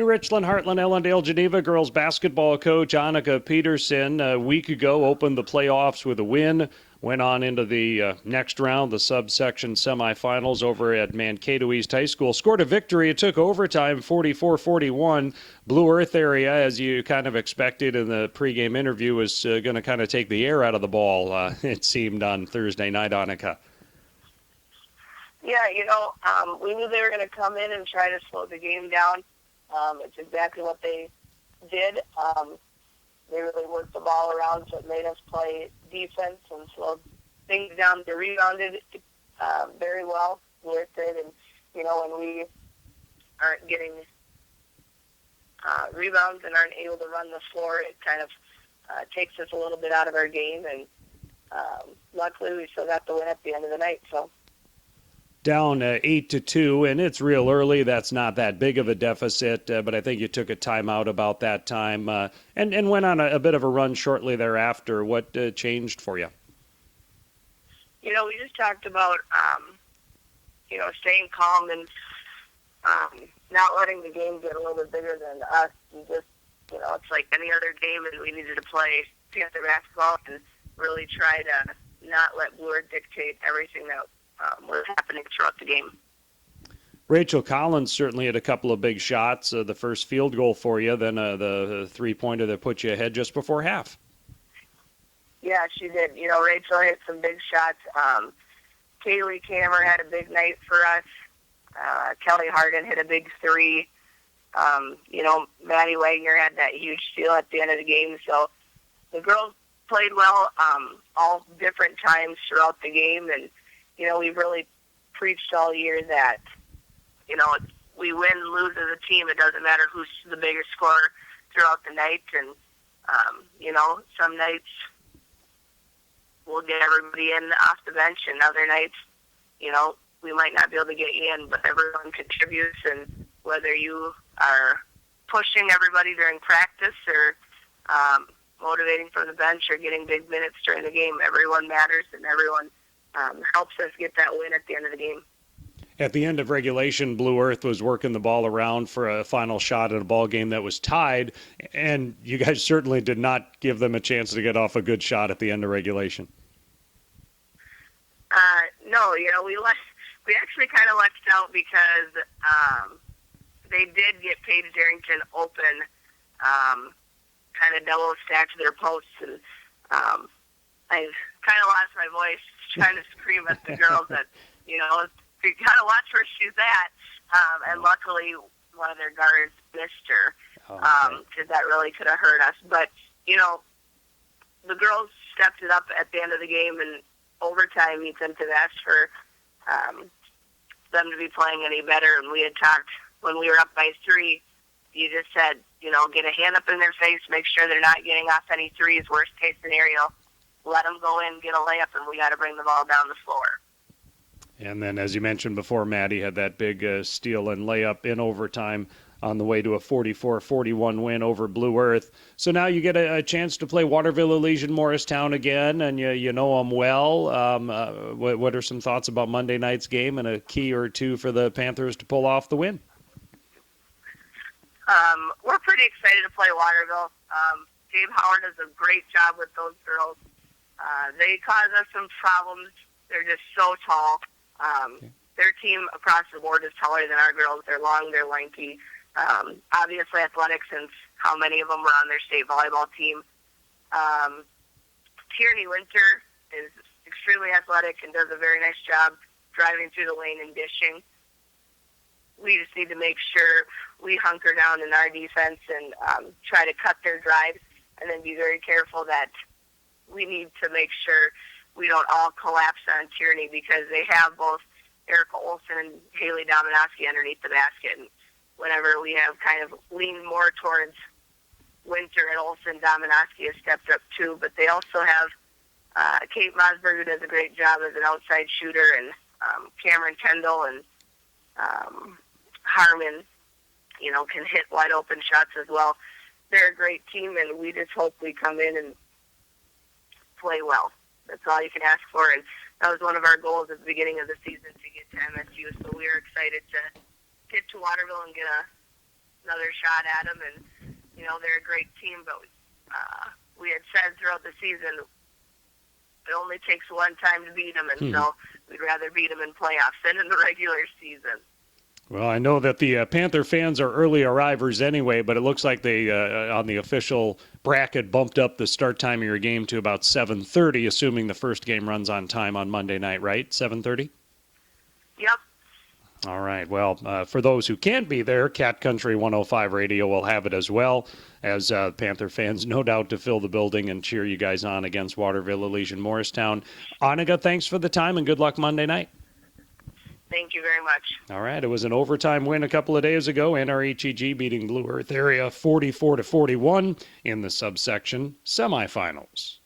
New Richland, Heartland, Ellendale, Geneva girls basketball coach Onika Peterson a week ago opened the playoffs with a win, went on into the next round, the subsection semifinals over at Mankato East High School. Scored a victory. It took overtime, 44-41. Blue Earth area, as you kind of expected in the pregame interview, was going to kind of take the air out of the ball, it seemed, on Thursday night, Onika. Yeah, we knew they were going to come in and try to slow the game down. It's exactly what they did. They really worked the ball around, so it made us play defense and slowed things down. They rebounded very well, worked it, and, when we aren't getting rebounds and aren't able to run the floor, it kind of takes us a little bit out of our game, and luckily we still got the win at the end of the night, so. Down 8-2, and it's real early. That's not that big of a deficit, but I think you took a timeout about that time and went on a bit of a run shortly thereafter. What changed for you? We just talked about, staying calm and not letting the game get a little bit bigger than us. We just, it's like any other game, and we needed to play Panther basketball and really try to not let Blue Earth dictate everything that was happening throughout the game. Rachel Collins certainly had a couple of big shots. The first field goal for you, then the three-pointer that put you ahead just before half. Yeah, she did. Rachel hit some big shots. Kaylee Kammer had a big night for us. Kelly Harden hit a big three. Maddie Wagner had that huge steal at the end of the game. So the girls played well all different times throughout the game, and we've really preached all year that, we win, lose as a team. It doesn't matter who's the biggest scorer throughout the night. And, some nights we'll get everybody in off the bench, and other nights, we might not be able to get you in, but everyone contributes. And whether you are pushing everybody during practice or motivating from the bench or getting big minutes during the game, everyone matters, and everyone helps us get that win at the end of the game. At the end of regulation, Blue Earth was working the ball around for a final shot at a ball game that was tied, and you guys certainly did not give them a chance to get off a good shot at the end of regulation. No, we actually kind of lucked out because they did get Paige Darrington open, kind of double stacked their posts, and I kind of lost my voice trying to scream at the girls that, you got to watch where she's at. And luckily, one of their guards missed her, because that really could have hurt us. But, the girls stepped it up at the end of the game, and overtime you couldn't have asked for them to be playing any better. And we had talked when we were up by 3, you just said, get a hand up in their face, make sure they're not getting off any threes, worst case scenario. Let them go in, get a layup, and we got to bring the ball down the floor. And then, as you mentioned before, Maddie had that big steal and layup in overtime on the way to a 44-41 win over Blue Earth. So now you get a chance to play Waterville, Elysian, Morristown again, and you know them well. What are some thoughts about Monday night's game and a key or two for the Panthers to pull off the win? We're pretty excited to play Waterville. Dave Howard does a great job with those girls. They cause us some problems. They're just so tall. Their team across the board is taller than our girls. They're long, they're lanky. Obviously athletic, since how many of them were on their state volleyball team. Tierney Winter is extremely athletic and does a very nice job driving through the lane and dishing. We just need to make sure we hunker down in our defense and try to cut their drives, and then be very careful that we need to make sure we don't all collapse on Tierney, because they have both Erica Olsen and Haley Dominowski underneath the basket. And whenever we have kind of leaned more towards Winter and Olsen, Dominowski has stepped up too. But they also have Kate Mosberg, who does a great job as an outside shooter, and Cameron Kendall and Harmon, can hit wide open shots as well. They're a great team, and we just hope we come in and play well. That's all you can ask for, and that was one of our goals at the beginning of the season, to get to MSU. So we are excited to get to Waterville and get a another shot at them. And they're a great team, but we had said throughout the season it only takes one time to beat them, and so we'd rather beat them in playoffs than in the regular season. Well, I know that the Panther fans are early arrivers anyway, but it looks like they, on the official bracket, bumped up the start time of your game to about 7:30, assuming the first game runs on time on Monday night, right? 7:30? Yep. All right. Well, for those who can't be there, Cat Country 105 Radio will have it as well, as Panther fans no doubt to fill the building and cheer you guys on against Waterville, Elysian, Morristown. Onika, thanks for the time and good luck Monday night. Thank you very much. All right. It was an overtime win a couple of days ago. NRHEG beating Blue Earth Area 44-41 in the subsection semifinals.